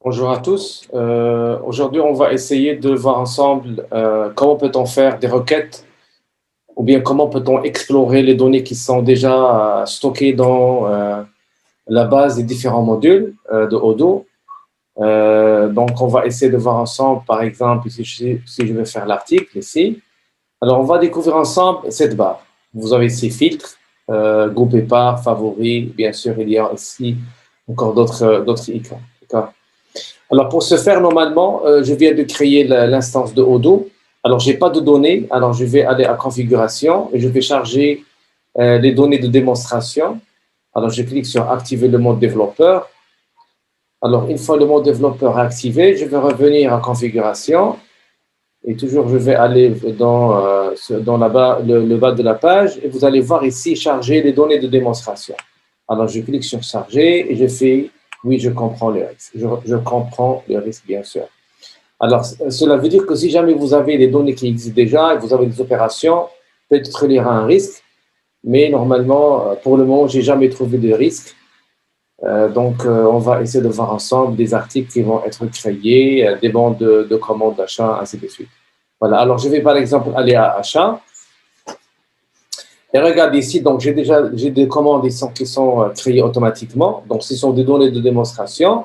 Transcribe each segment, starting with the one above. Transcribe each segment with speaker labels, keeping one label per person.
Speaker 1: Bonjour à tous. Aujourd'hui, on va essayer de voir ensemble comment peut-on faire des requêtes ou bien comment peut-on explorer les données qui sont déjà stockées dans la base des différents modules de Odoo. Donc, on va essayer de voir ensemble, par exemple, si je vais faire l'article ici. Alors, on va découvrir ensemble cette barre. Vous avez ici filtres, groupés par, favoris. Bien sûr, il y a ici encore d'autres icônes. D'accord. Alors, pour ce faire, normalement, je viens de créer l'instance de Odoo. Alors, je n'ai pas de données. Alors, je vais aller à configuration et je vais charger les données de démonstration. Alors, je clique sur activer le mode développeur. Alors, une fois le mode développeur activé, je vais revenir à configuration et toujours je vais aller dans le bas de la page et vous allez voir ici charger les données de démonstration. Alors, je clique sur charger et je fais oui, je comprends le risque. Je comprends le risque, bien sûr. Alors, cela veut dire que si jamais vous avez des données qui existent déjà et vous avez des opérations, peut-être il y aura un risque, mais normalement, pour le moment, je n'ai jamais trouvé de risque. Donc, on va essayer de voir ensemble des articles qui vont être créés, des bandes de commandes d'achat, ainsi de suite. Voilà, alors je vais par exemple aller à achat. Et regarde ici, donc j'ai des commandes qui sont créées automatiquement. Donc, ce sont des données de démonstration.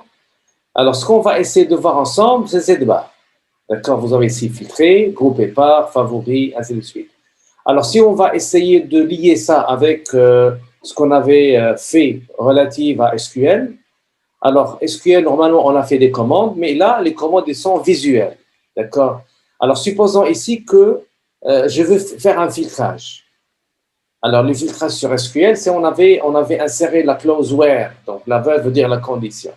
Speaker 1: Alors, ce qu'on va essayer de voir ensemble, c'est cette barre. D'accord? Vous avez ici filtré, groupé par, favoris, ainsi de suite. Alors, si on va essayer de lier ça avec ce qu'on avait fait relative à SQL, alors SQL, normalement, on a fait des commandes, mais là, les commandes, elles sont visuelles. D'accord? Alors, supposons ici que je veux faire un filtrage. Alors, le filtrage sur SQL, c'est on avait inséré la clause where, donc la where veut dire la condition.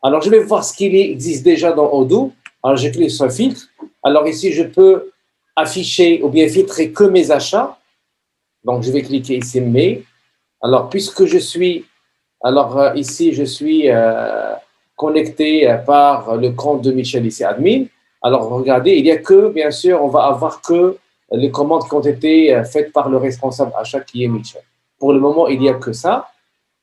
Speaker 1: Alors, je vais voir ce qu'il existe déjà dans Odoo. Alors, je clique sur filtre. Alors, ici, je peux afficher ou bien filtrer que mes achats. Donc, je vais cliquer ici mes. Alors, puisque je suis, ici, je suis connecté par le compte de Michel ici, admin. Alors, regardez, il n'y a que, bien sûr, on va avoir que les commandes qui ont été faites par le responsable achat qui est Michel. Pour le moment, il n'y a que ça.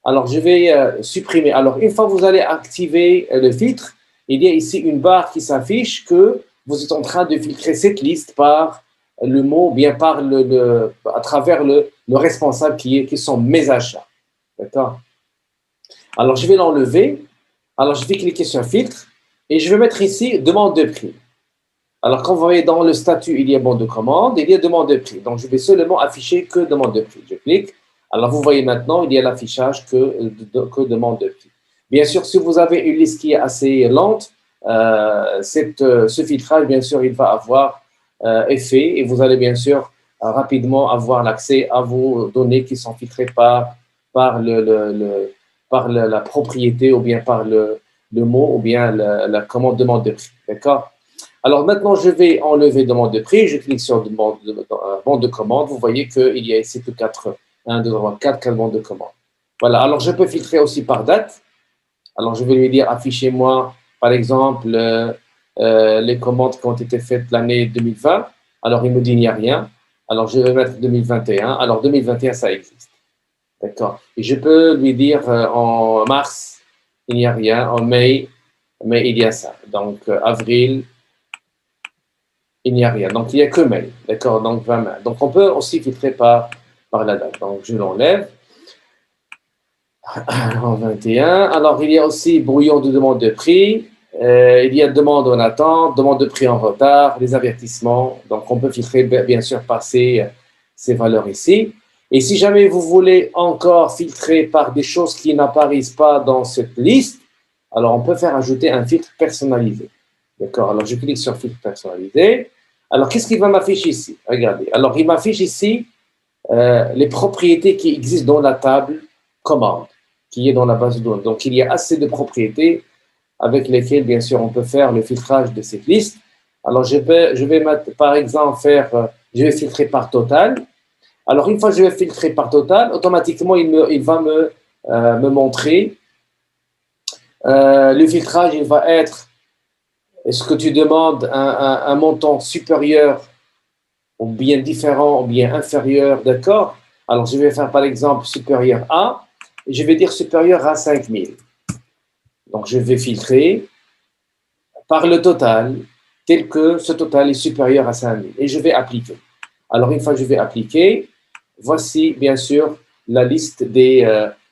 Speaker 1: Alors, je vais supprimer. Alors, une fois que vous allez activer le filtre, il y a ici une barre qui s'affiche que vous êtes en train de filtrer cette liste par le mot, bien par à travers le responsable qui sont mes achats. D'accord? Alors, je vais l'enlever. Alors, je vais cliquer sur filtre et je vais mettre ici demande de prix. Alors, quand vous voyez dans le statut, il y a bon de commande, il y a demande de prix. Donc, je vais seulement afficher que demande de prix. Je clique. Alors, vous voyez maintenant, il y a l'affichage que demande de prix. Bien sûr, si vous avez une liste qui est assez lente, ce filtrage, bien sûr, il va avoir effet et vous allez bien sûr rapidement avoir l'accès à vos données qui sont filtrées par la propriété ou bien par le mot ou bien la commande demande de prix. D'accord? Alors maintenant, je vais enlever demande de prix. Je clique sur demande de commande. Vous voyez qu'il y a ici que 4, 1, 2, 3, 4 demandes de commande. Voilà. Alors, je peux filtrer aussi par date. Alors, je vais lui dire affichez-moi, par exemple, les commandes qui ont été faites l'année 2020. Alors, il me dit il n'y a rien. Alors, je vais mettre 2021. Alors, 2021, ça existe. D'accord. Et je peux lui dire en mars, il n'y a rien. En mai, il y a ça. Donc, avril, il n'y a rien. Donc, il n'y a que mail. D'accord? Donc, 20 mails. Donc, on peut aussi filtrer par la date. Donc, je l'enlève. En 21. Alors, il y a aussi brouillon de demande de prix. Il y a demande en attente, demande de prix en retard, les avertissements. Donc, on peut filtrer, bien sûr, par ces valeurs ici. Et si jamais vous voulez encore filtrer par des choses qui n'apparaissent pas dans cette liste, alors on peut faire ajouter un filtre personnalisé. D'accord? Alors, je clique sur filtre personnalisé. Alors, qu'est-ce qu'il va m'afficher ici? Regardez. Alors, il m'affiche ici les propriétés qui existent dans la table commande, qui est dans la base de données. Donc, il y a assez de propriétés avec lesquelles, bien sûr, on peut faire le filtrage de cette liste. Alors, je vais mettre, par exemple, je vais filtrer par total. Alors, une fois que je vais filtrer par total, automatiquement, il va me montrer le filtrage, il va être est-ce que tu demandes un montant supérieur ou bien différent ou bien inférieur, d'accord? Alors, je vais faire par exemple supérieur à, et je vais dire supérieur à 5000. Donc, je vais filtrer. par le total, tel que ce total est supérieur à 5000. Et je vais appliquer. Alors, une fois que je vais appliquer, voici bien sûr la liste des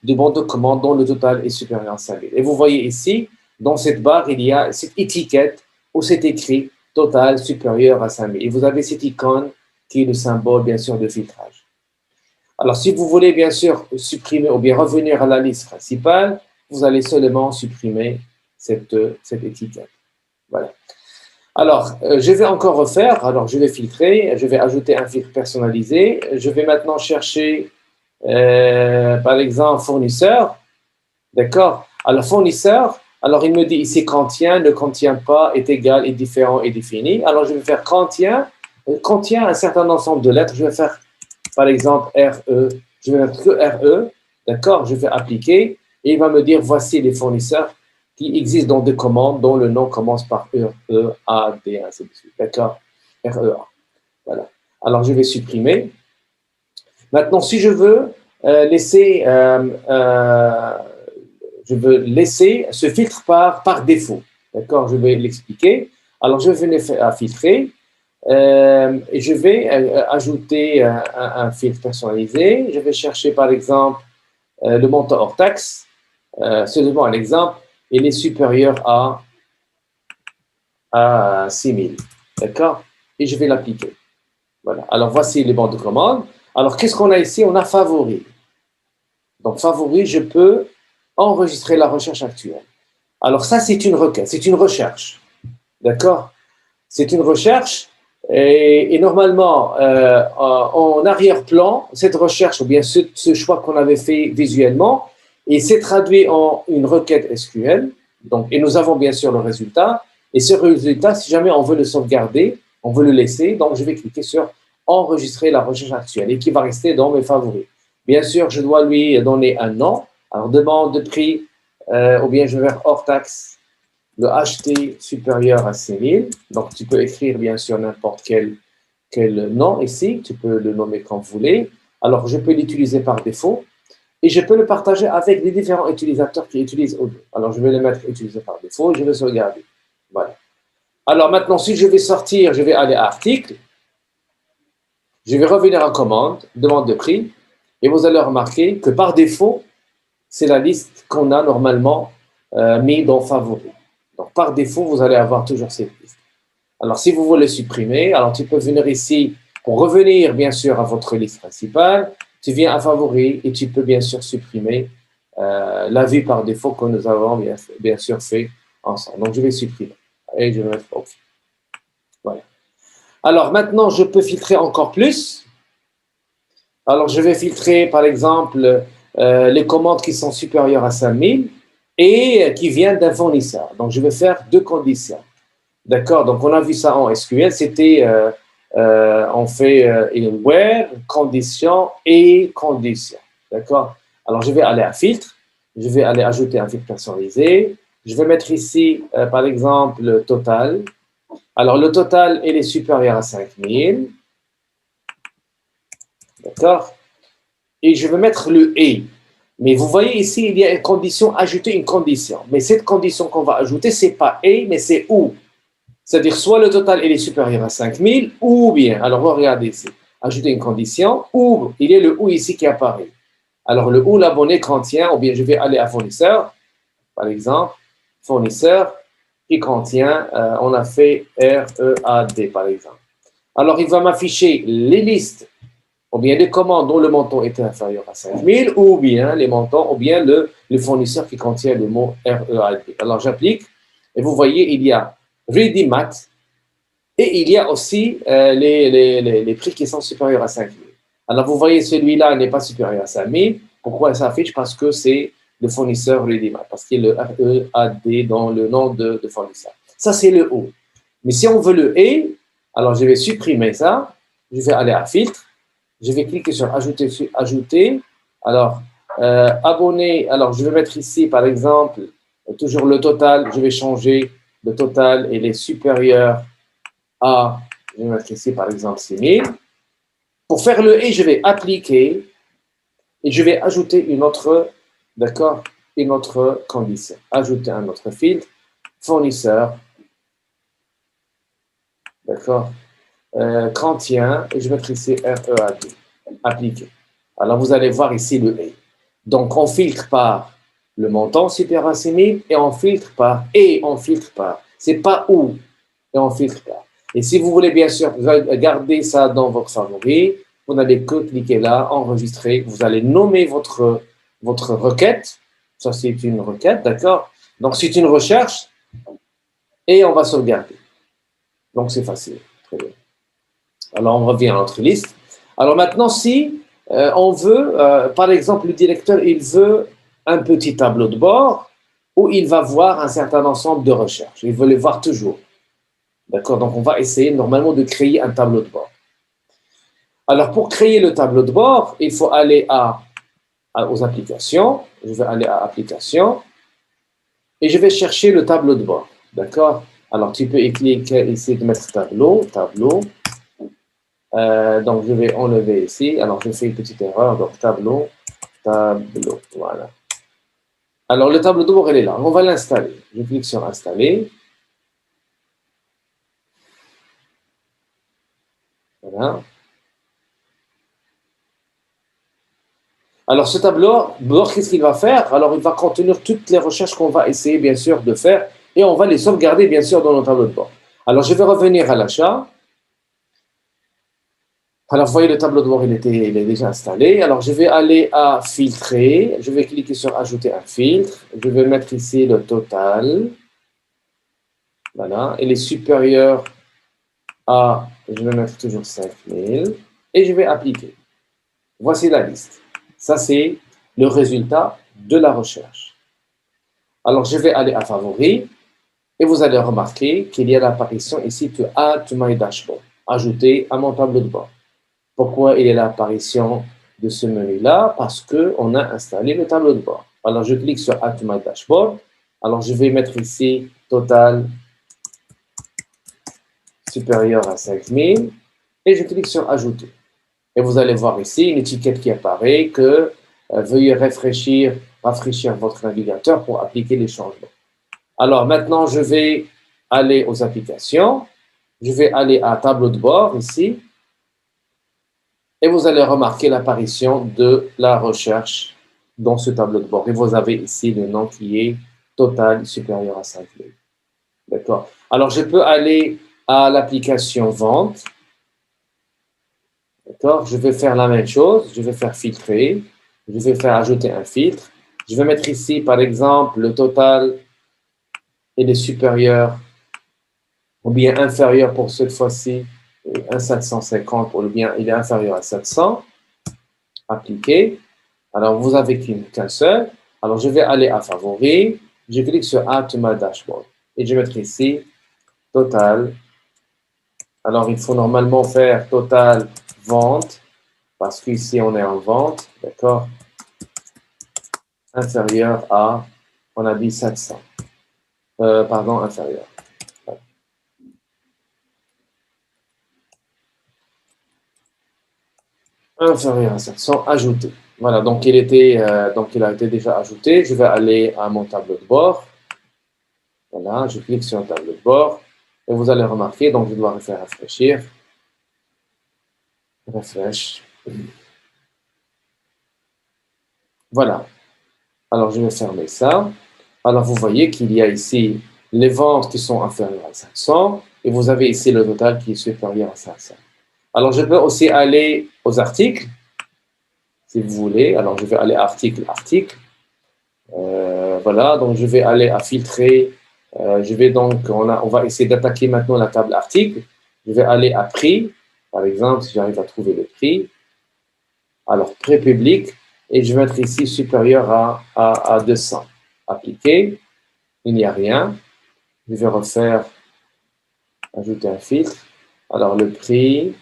Speaker 1: bons de commande dont le total est supérieur à 5000. Et vous voyez ici, dans cette barre, il y a cette étiquette où c'est écrit total supérieur à 5000. Et vous avez cette icône qui est le symbole, bien sûr, de filtrage. Alors, si vous voulez, bien sûr, supprimer ou bien revenir à la liste principale, vous allez seulement supprimer cette étiquette. Voilà. Alors, je vais encore refaire. Alors, je vais filtrer. Je vais ajouter un filtre personnalisé. Je vais maintenant chercher, par exemple, fournisseur. D'accord? Alors, fournisseur, alors il me dit ici contient, ne contient pas, est égal, est différent, est défini. Alors, je vais faire contient un certain ensemble de lettres. Je vais faire, par exemple, RE. Je vais mettre que RE. D'accord? Je vais appliquer et il va me dire voici les fournisseurs qui existent dans des commandes dont le nom commence par E, A, D, ainsi de suite. D'accord? REA. Voilà. Alors, je vais supprimer. Maintenant, si je veux laisser ce filtre par défaut. D'accord? Je vais l'expliquer. Alors, je vais venir à filtrer et je vais ajouter un filtre personnalisé. Je vais chercher, par exemple, le montant hors taxe. Seulement un exemple, il est supérieur à 6000. D'accord? Et je vais l'appliquer. Voilà. Alors, voici les bandes de commande. Alors, qu'est-ce qu'on a ici? On a favori. Donc, favori, je peux enregistrer la recherche actuelle. Alors, ça, c'est une requête, c'est une recherche. D'accord? C'est une recherche et normalement, en arrière-plan, cette recherche ou bien ce choix qu'on avait fait visuellement, il s'est traduit en une requête SQL. Donc, et nous avons bien sûr le résultat. Et ce résultat, si jamais on veut le sauvegarder, on veut le laisser, donc je vais cliquer sur enregistrer la recherche actuelle et qui va rester dans mes favoris. Bien sûr, je dois lui donner un nom. Alors, demande de prix, ou bien je vais faire hors taxe, le HT supérieur à 6000. Donc, tu peux écrire bien sûr n'importe quel nom ici. Tu peux le nommer comme vous voulez. Alors, je peux l'utiliser par défaut et je peux le partager avec les différents utilisateurs qui utilisent Odoo. Alors, je vais le mettre utilisé par défaut et je vais sauvegarder. Voilà. Alors, maintenant, si je vais sortir, je vais aller à article. Je vais revenir à commande, demande de prix. Et vous allez remarquer que par défaut, c'est la liste qu'on a normalement mis dans favoris. Donc, par défaut, vous allez avoir toujours cette liste. Alors, si vous voulez supprimer, alors tu peux venir ici pour revenir, bien sûr, à votre liste principale. Tu viens à favoris et tu peux, bien sûr, supprimer la vue par défaut que nous avons, bien sûr, fait ensemble. Donc, je vais supprimer. Et je vais mettre OK. Voilà. Alors, maintenant, je peux filtrer encore plus. Alors, je vais filtrer, par exemple, les commandes qui sont supérieures à 5000 et qui viennent d'un fournisseur. Donc, je vais faire deux conditions. D'accord? Donc, on a vu ça en SQL. C'était, on fait where, condition et condition. D'accord? Alors, je vais aller à filtre. Je vais aller ajouter un filtre personnalisé. Je vais mettre ici, par exemple, le total. Alors, le total, il est supérieur à 5000. D'accord? Et je vais mettre le et. Mais vous voyez ici, il y a une condition, ajouter une condition. Mais cette condition qu'on va ajouter, ce n'est pas et, mais c'est ou. C'est-à-dire, soit le total il est supérieur à 5000, ou bien, alors regardez ici, ajouter une condition, ou il y a le ou ici qui apparaît. Alors, le ou, l'abonné contient, ou bien je vais aller à fournisseur, par exemple, fournisseur qui contient, on a fait READ, par exemple. Alors, il va m'afficher les listes ou bien les commandes dont le montant est inférieur à 5000, ou bien les montants, ou bien le fournisseur qui contient le mot READ. Alors, j'applique, et vous voyez, il y a Ready Math, et il y a aussi les prix qui sont supérieurs à 5000. Alors, vous voyez, celui-là n'est pas supérieur à 5000. Pourquoi ça s'affiche? Parce que c'est le fournisseur Ready Math, parce qu'il y a le READ dans le nom de fournisseur. Ça, c'est le O. Mais si on veut le E, alors je vais supprimer ça. Je vais aller à filtre. Je vais cliquer sur ajouter. Alors, abonné. Alors, je vais mettre ici, par exemple, toujours le total. Je vais changer le total. Il est supérieur à, je vais mettre ici, par exemple, 6000. Pour faire le et, je vais appliquer et je vais ajouter une autre, d'accord, une autre condition. Ajouter un autre filtre, fournisseur D'accord? Contient, et je vais mettre ici READ, appliqué. Alors, vous allez voir ici le et. Donc, on filtre par le montant supérieur à 6 000 et on filtre par et on filtre par. C'est pas ou et on filtre par. Et si vous voulez bien sûr garder ça dans votre favori, vous n'avez que cliquer là, enregistrer. Vous allez nommer votre requête. Ça, c'est une requête, d'accord? Donc, c'est une recherche et on va sauvegarder. Donc, c'est facile. Très bien. Alors, on revient à notre liste. Alors maintenant, si on veut, par exemple, le directeur, il veut un petit tableau de bord où il va voir un certain ensemble de recherches. Il veut les voir toujours. D'accord? Donc, on va essayer normalement de créer un tableau de bord. Alors, pour créer le tableau de bord, il faut aller aux applications. Je vais aller à applications et je vais chercher le tableau de bord. D'accord? Alors, tu peux cliquer ici de mettre tableau. Donc, je vais enlever ici. Alors, je fais une petite erreur. Donc, tableau. Voilà. Alors, le tableau de bord, il est là. On va l'installer. Je clique sur installer. Voilà. Alors, ce tableau de bord, qu'est-ce qu'il va faire? Alors, il va contenir toutes les recherches qu'on va essayer, bien sûr, de faire. Et on va les sauvegarder, bien sûr, dans notre tableau de bord. Alors, je vais revenir à l'achat. Alors, vous voyez, le tableau de bord, il est déjà installé. Alors, je vais aller à filtrer. Je vais cliquer sur ajouter un filtre. Je vais mettre ici le total. Voilà. Il est supérieur à, je vais mettre toujours 5000. Et je vais appliquer. Voici la liste. Ça, c'est le résultat de la recherche. Alors, je vais aller à favoris. Et vous allez remarquer qu'il y a l'apparition ici de Add to my dashboard. Ajouter à mon tableau de bord. Pourquoi il y a l'apparition de ce menu-là? Parce qu'on a installé le tableau de bord. Alors, je clique sur Add to my dashboard. Alors, je vais mettre ici total supérieur à 5000 et je clique sur Ajouter. Et vous allez voir ici une étiquette qui apparaît que veuillez rafraîchir votre navigateur pour appliquer les changements. Alors, maintenant, je vais aller aux applications. Je vais aller à tableau de bord ici. Et vous allez remarquer l'apparition de la recherche dans ce tableau de bord. Et vous avez ici le nom qui est total supérieur à 5000. D'accord? Alors, je peux aller à l'application vente. D'accord? Je vais faire la même chose. Je vais faire filtrer. Je vais faire ajouter un filtre. Je vais mettre ici, par exemple, le total il est supérieur ou bien inférieur pour cette fois-ci, un 750 ou bien il est inférieur à 700. Appliquer. Alors, vous avez qu'un seul. Alors, je vais aller à favoris. Je clique sur Add to my dashboard. Et je vais mettre ici total. Alors, il faut normalement faire total vente. Parce qu'ici, on est en vente. D'accord? Inférieur à, on a dit 700. Pardon, inférieur. Inférieur à 700, ajouté. Voilà, donc il a été déjà ajouté. Je vais aller à mon tableau de bord. Voilà, je clique sur le tableau de bord. Et vous allez remarquer, donc je dois faire rafraîchir. Refresh. Voilà. Alors, je vais fermer ça. Alors, vous voyez qu'il y a ici les ventes qui sont inférieures à 500 et vous avez ici le total qui est supérieur à 500. Alors, je peux aussi aller aux articles, si vous voulez. Alors, je vais aller à article. Voilà, donc je vais aller à filtrer. On va essayer d'attaquer maintenant la table article. Je vais aller à prix, par exemple, si j'arrive à trouver le prix. Alors, prix public, et je vais mettre ici supérieur à 200. Appliquer, il n'y a rien. Je vais refaire, ajouter un filtre. Alors, le prix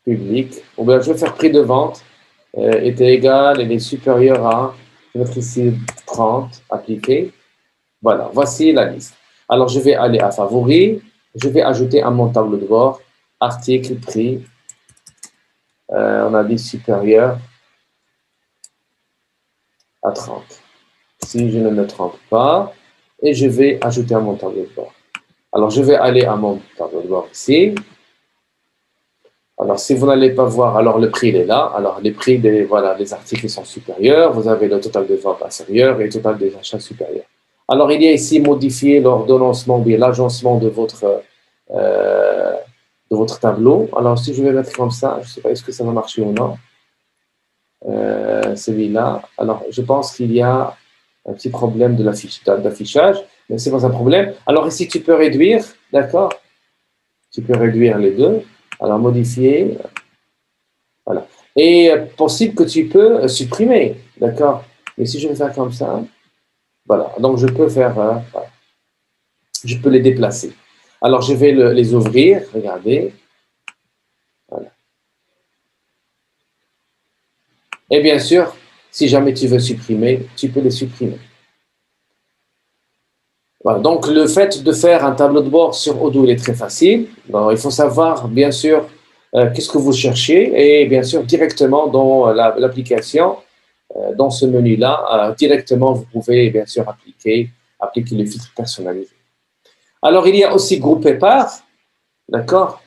Speaker 1: public, ou bien je vais faire prix de vente, était égal, il est supérieur à, je vais mettre ici 30, appliquer. Voilà, voici la liste. Alors, je vais aller à favoris, je vais ajouter à mon tableau de bord, article, prix, on a dit supérieur à 30. Si je ne me trompe pas, et je vais ajouter à mon tableau de bord. Alors, je vais aller à mon tableau de bord ici. Alors, si vous n'allez pas voir, alors le prix il est là. Alors, les prix des, voilà, des articles sont supérieurs. Vous avez le total de ventes inférieur et le total des achats supérieur. Alors, il y a ici modifier l'ordonnancement, bien l'agencement de votre tableau. Alors, si je vais mettre comme ça, je ne sais pas est-ce que ça va marcher ou non. Celui-là. Alors, je pense qu'il y a un petit problème d'affichage, mais c'est pas un problème. Alors, ici, tu peux réduire, d'accord? Tu peux réduire les deux. Alors, modifier. Voilà. Et possible que tu peux supprimer, d'accord? Mais si je vais faire comme ça, voilà. Donc, je peux faire, voilà. Je peux les déplacer. Alors, je vais les ouvrir, regardez. Voilà. Et bien sûr, si jamais tu veux supprimer, tu peux les supprimer. Voilà. Donc, le fait de faire un tableau de bord sur Odoo, il est très facile. Donc, il faut savoir, bien sûr, qu'est-ce que vous cherchez et bien sûr, directement dans l'application, dans ce menu-là, directement, vous pouvez bien sûr appliquer le filtre personnalisé. Alors, il y a aussi grouper par, d'accord?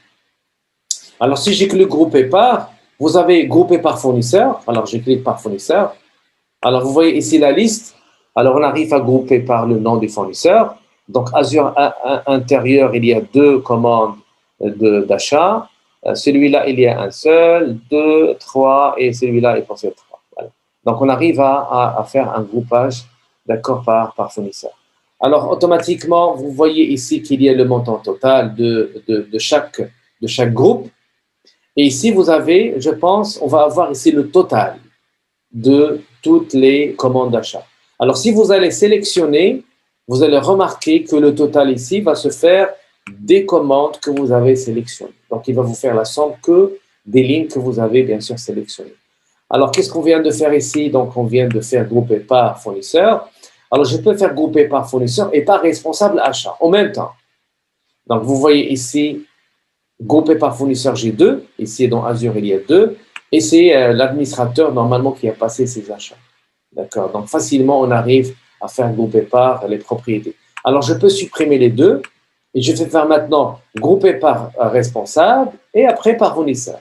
Speaker 1: Alors, si j'ai cliqué grouper par, vous avez groupé par fournisseur. Alors, je clique par fournisseur. Alors, vous voyez ici la liste. Alors, on arrive à grouper par le nom du fournisseur. Donc, Azure intérieur, il y a 2 commandes d'achat. Celui-là, il y a un seul, 2, 3, et celui-là est pour 3. Voilà. Donc, on arrive à faire un groupage, d'accord, par fournisseur. Alors, automatiquement, vous voyez ici qu'il y a le montant total de chaque groupe. Et ici, vous avez, je pense, on va avoir ici le total de toutes les commandes d'achat. Alors, si vous allez sélectionner, vous allez remarquer que le total ici va se faire des commandes que vous avez sélectionnées. Donc, il va vous faire la somme que des lignes que vous avez bien sûr sélectionnées. Alors, qu'est-ce qu'on vient de faire ici? Donc, on vient de faire grouper par fournisseur. Alors, je peux faire grouper par fournisseur et par responsable achat en même temps. Donc, vous voyez ici, groupé par fournisseur, j'ai 2. Ici, dans Azure, il y a 2. Et c'est l'administrateur, normalement, qui a passé ses achats. D'accord? Donc, facilement, on arrive à faire grouper par les propriétés. Alors, je peux supprimer les deux. Et je vais faire maintenant grouper par responsable et après par fournisseur.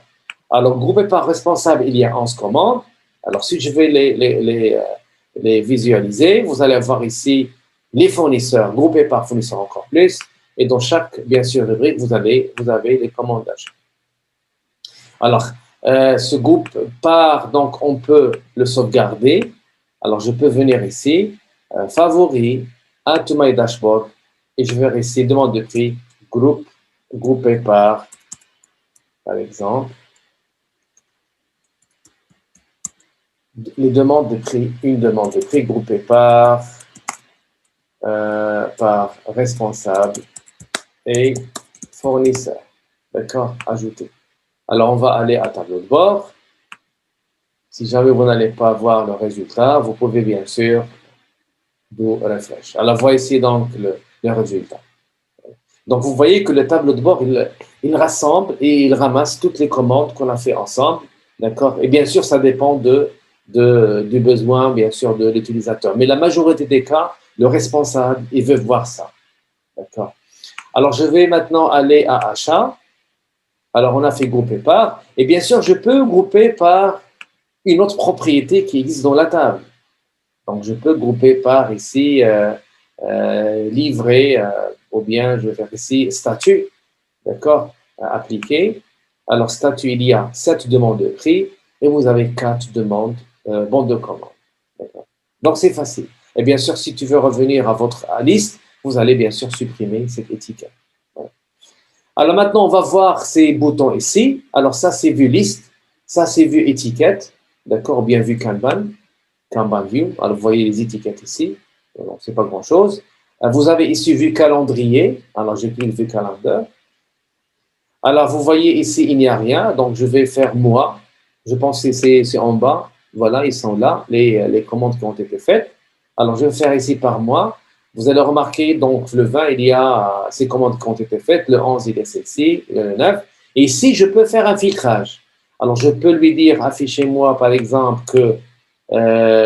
Speaker 1: Alors, grouper par responsable, il y a 11 commandes. Alors, si je vais les visualiser, vous allez avoir ici les fournisseurs, groupés par fournisseur encore plus. Et dans chaque, bien sûr, rubrique, vous avez les commandes d'achat. Alors, ce groupe par, donc, on peut le sauvegarder. Alors, je peux venir ici, favoris, add to my dashboard, et je vais ici, demande de prix, groupé par exemple. Les demandes de prix, une demande de prix groupée par responsable et fournisseur. D'accord? Ajouter. Alors, on va aller à tableau de bord. Si jamais vous n'allez pas voir le résultat, vous pouvez bien sûr do refresh. Alors, voici donc le résultat. Donc, vous voyez que le tableau de bord, il rassemble et il ramasse toutes les commandes qu'on a fait ensemble. D'accord? Et bien sûr, ça dépend du besoin, bien sûr, de l'utilisateur. Mais la majorité des cas, le responsable, il veut voir ça. D'accord? Alors, je vais maintenant aller à achat. Alors, on a fait grouper par. Et bien sûr, je peux grouper par une autre propriété qui existe dans la table. Donc, je peux grouper par ici livret, ou bien je vais faire ici statut. D'accord? Appliquer. Alors, statut, il y a 7 demandes de prix et vous avez 4 demandes, bandes de commande. Donc, c'est facile. Et bien sûr, si tu veux revenir à votre liste, vous allez bien sûr supprimer cette étiquette. Alors maintenant, on va voir ces boutons ici. Alors ça, c'est vue liste. Ça, c'est vue étiquette. D'accord? Bien vu Kanban. Kanban view. Alors, vous voyez les étiquettes ici. Donc, c'est pas grand-chose. Vous avez ici vue calendrier. Alors, je clique vue calendar. Alors, vous voyez ici, il n'y a rien. Donc, je vais faire moi. Je pense que c'est en bas. Voilà, ils sont là, les commandes qui ont été faites. Alors, je vais faire ici par mois. Vous allez remarquer, donc, le 20, il y a ces commandes qui ont été faites. Le 11, il y a celle-ci. Le 9. Et ici, je peux faire un filtrage. Alors, je peux lui dire, affichez-moi, par exemple, que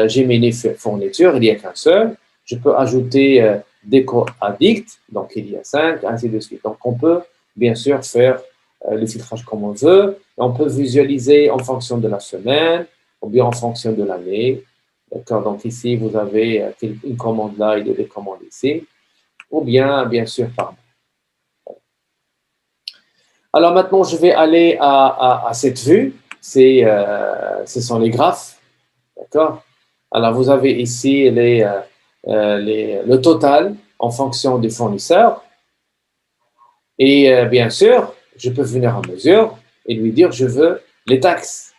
Speaker 1: j'ai mes fournitures. Il n'y a qu'un seul. Je peux ajouter déco addict, donc il y a 5, ainsi de suite. Donc, on peut bien sûr faire le filtrage comme on veut. Et on peut visualiser en fonction de la semaine ou bien en fonction de l'année. D'accord? Donc, ici, vous avez une commande là et des commandes ici. Ou bien sûr, par mois. Alors, maintenant, je vais aller à cette vue. Ce sont les graphes. D'accord? Alors, vous avez ici le total en fonction des fournisseurs. Et bien sûr, je peux venir en mesure et lui dire je veux les taxes.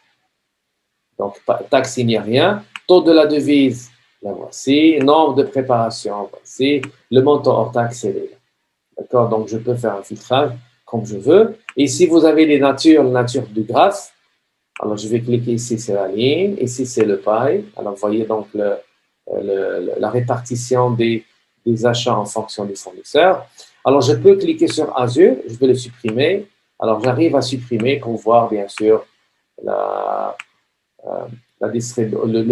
Speaker 1: Donc, taxes, il n'y a rien. Taux de la devise, la voici. Nombre de préparation, voici. Le montant hors taxe, c'est là. D'accord? Donc, je peux faire un filtrage comme je veux. Et si vous avez la nature du graphe, alors je vais cliquer ici, c'est la ligne. Ici, c'est le pie. Alors, vous voyez donc la répartition des achats en fonction des fournisseurs. Alors, je peux cliquer sur Azure, je vais le supprimer. Alors, j'arrive à supprimer pour voir, bien sûr, le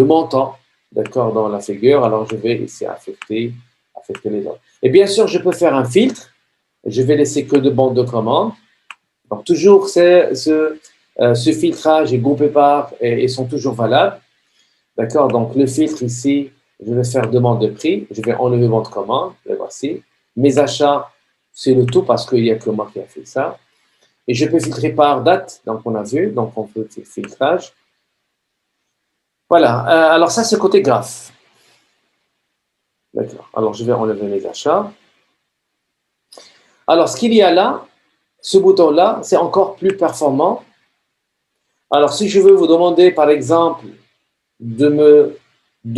Speaker 1: montant, d'accord, dans la figure. Alors, je vais ici affecter les autres. Et bien sûr, je peux faire un filtre. Je vais laisser que de bandes de commandes. Donc, toujours, ce filtrage est groupé par et sont toujours valables. D'accord, donc le filtre ici, je vais faire demande de prix. Je vais enlever bandes de commande. Le voici. Mes achats, c'est le tout parce qu'il n'y a que moi qui a fait ça. Et je peux filtrer par date. Donc, on a vu. Donc, on peut faire filtrage. Voilà. Alors, ça, c'est côté graphe. D'accord. Alors, je vais enlever mes achats. Alors, ce qu'il y a là, ce bouton-là, c'est encore plus performant. Alors, si je veux vous demander, par exemple, de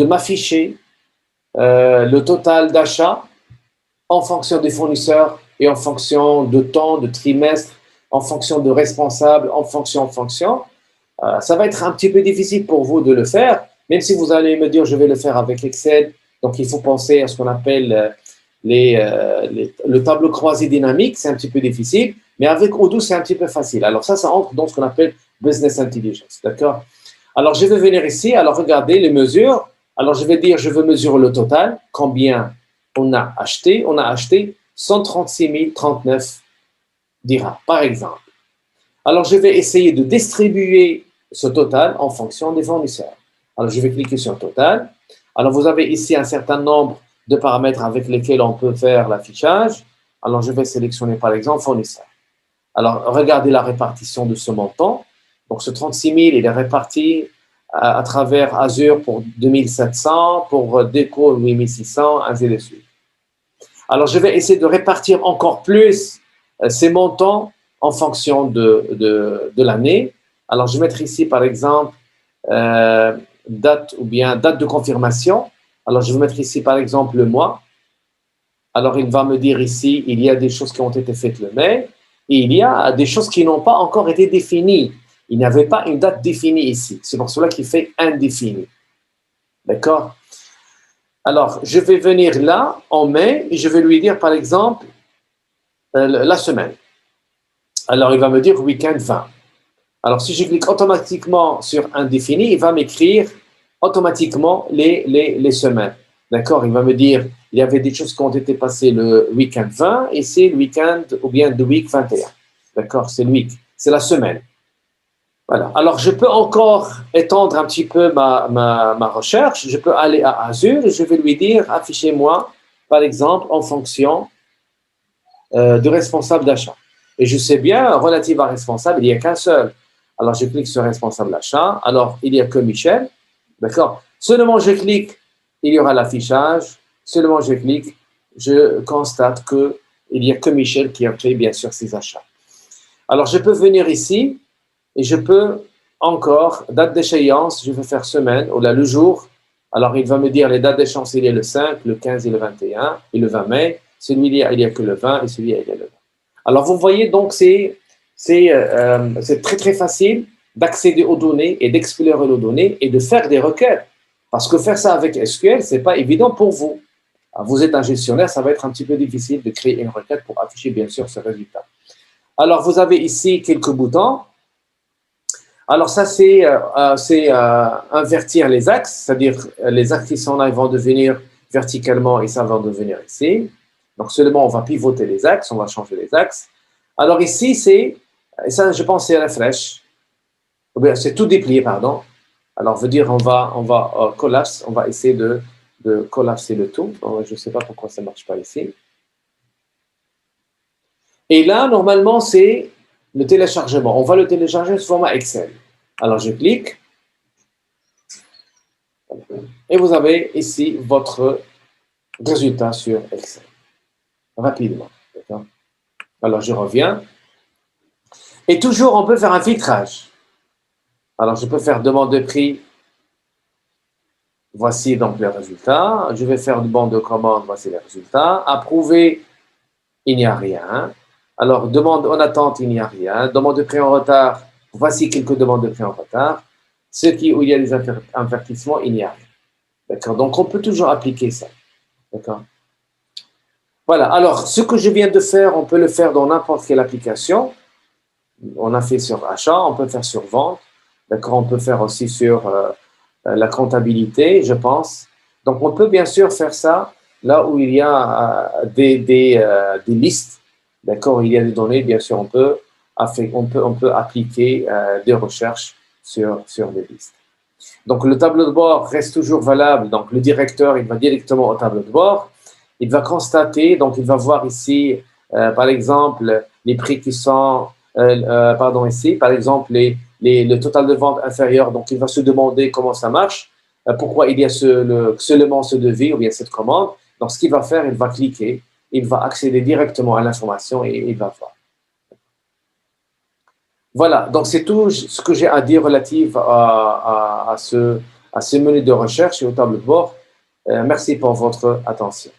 Speaker 1: m'afficher le total d'achat en fonction des fournisseurs et en fonction de temps, de trimestre, en fonction de responsables, en fonction. Ça va être un petit peu difficile pour vous de le faire, même si vous allez me dire je vais le faire avec Excel. Donc, il faut penser à ce qu'on appelle le tableau croisé dynamique, c'est un petit peu difficile, mais avec Odoo, c'est un petit peu facile. Alors, ça entre dans ce qu'on appelle Business Intelligence, d'accord? Alors, je vais venir ici, alors regardez les mesures. Alors, je vais dire, je veux mesurer le total, combien on a acheté. On a acheté 136 039 dirhams, par exemple. Alors, je vais essayer de distribuer ce total en fonction des fournisseurs. Alors, je vais cliquer sur total. Alors, vous avez ici un certain nombre de paramètres avec lesquels on peut faire l'affichage. Alors, je vais sélectionner, par exemple, fournisseur. Alors, regardez la répartition de ce montant. Donc, ce 36 000, il est réparti à travers Azure pour 2700, pour Déco 8600, ainsi de suite. Alors, je vais essayer de répartir encore plus ces montants en fonction de l'année. Alors, je vais mettre ici, par exemple, date de confirmation. Alors, je vais mettre ici, par exemple, le mois. Alors, il va me dire ici, il y a des choses qui ont été faites le mai et il y a des choses qui n'ont pas encore été définies. Il n'y avait pas une date définie ici. C'est pour cela qu'il fait indéfini. D'accord? Alors, je vais venir là, en mai, et je vais lui dire, par exemple, la semaine. Alors, il va me dire week-end 20. Alors, si je clique automatiquement sur indéfini, il va m'écrire automatiquement les semaines. D'accord? Il va me dire, il y avait des choses qui ont été passées le week-end 20 et c'est le week-end ou bien le week 21. D'accord? C'est le week, c'est la semaine. Voilà. Alors, je peux encore étendre un petit peu ma recherche. Je peux aller à Azure et je vais lui dire, affichez-moi, par exemple, en fonction de responsable d'achat. Et je sais bien, relative à responsable, il n'y a qu'un seul. Alors, je clique sur responsable d'achat. Alors, il n'y a que Michel. D'accord? Seulement, je clique, il y aura l'affichage. Seulement, je clique, je constate qu'il n'y a que Michel qui a fait, bien sûr, ses achats. Alors, je peux venir ici et je peux encore, date d'échéance, je vais faire semaine, ou là, le jour. Alors, il va me dire les dates d'échéance, il y a le 5, le 15 et le 21 et le 20 mai. Celui-là, il n'y a que le 20 et celui-là, il y a le 20. Alors, vous voyez, donc, c'est très, très facile d'accéder aux données et d'explorer les données et de faire des requêtes. Parce que faire ça avec SQL, ce n'est pas évident pour vous. Alors, vous êtes un gestionnaire, ça va être un petit peu difficile de créer une requête pour afficher, bien sûr, ce résultat. Alors, vous avez ici quelques boutons. Alors, ça, c'est invertir les axes, c'est-à-dire les axes qui sont là, ils vont devenir verticalement et ça va devenir ici. Donc seulement on va pivoter les axes, on va changer les axes. Alors ici c'est, et ça je pense c'est la flèche, c'est tout déplié pardon. Alors veut dire on va collapse, on va essayer de collapser le tout. Je ne sais pas pourquoi ça ne marche pas ici. Et là normalement c'est le téléchargement. On va le télécharger sous format Excel. Alors je clique. Et vous avez ici votre résultat sur Excel. Rapidement. D'accord? Alors, je reviens. Et toujours, on peut faire un filtrage. Alors, je peux faire demande de prix. Voici donc les résultats. Je vais faire demande de commande. Voici les résultats. Approuver, il n'y a rien. Alors, demande en attente, il n'y a rien. Demande de prix en retard. Voici quelques demandes de prix en retard. Où il y a des avertissements, il n'y a rien. D'accord? Donc, on peut toujours appliquer ça. D'accord? Voilà. Alors, ce que je viens de faire, on peut le faire dans n'importe quelle application. On a fait sur achat, on peut faire sur vente. D'accord? On peut faire aussi sur la comptabilité, je pense. Donc, on peut bien sûr faire ça là où il y a des listes. D'accord? Il y a des données, bien sûr, on peut appliquer des recherches sur des listes. Donc, le tableau de bord reste toujours valable. Donc, le directeur, il va directement au tableau de bord. Il va constater, donc il va voir ici, par exemple, les prix qui sont, ici, par exemple, le total de vente inférieur. Donc, il va se demander comment ça marche, pourquoi il y a seulement ce devis ou bien cette commande. Donc, ce qu'il va faire, il va cliquer, il va accéder directement à l'information et il va voir. Voilà, donc c'est tout ce que j'ai à dire relatif à ce menu de recherche et au tableau de bord. Merci pour votre attention.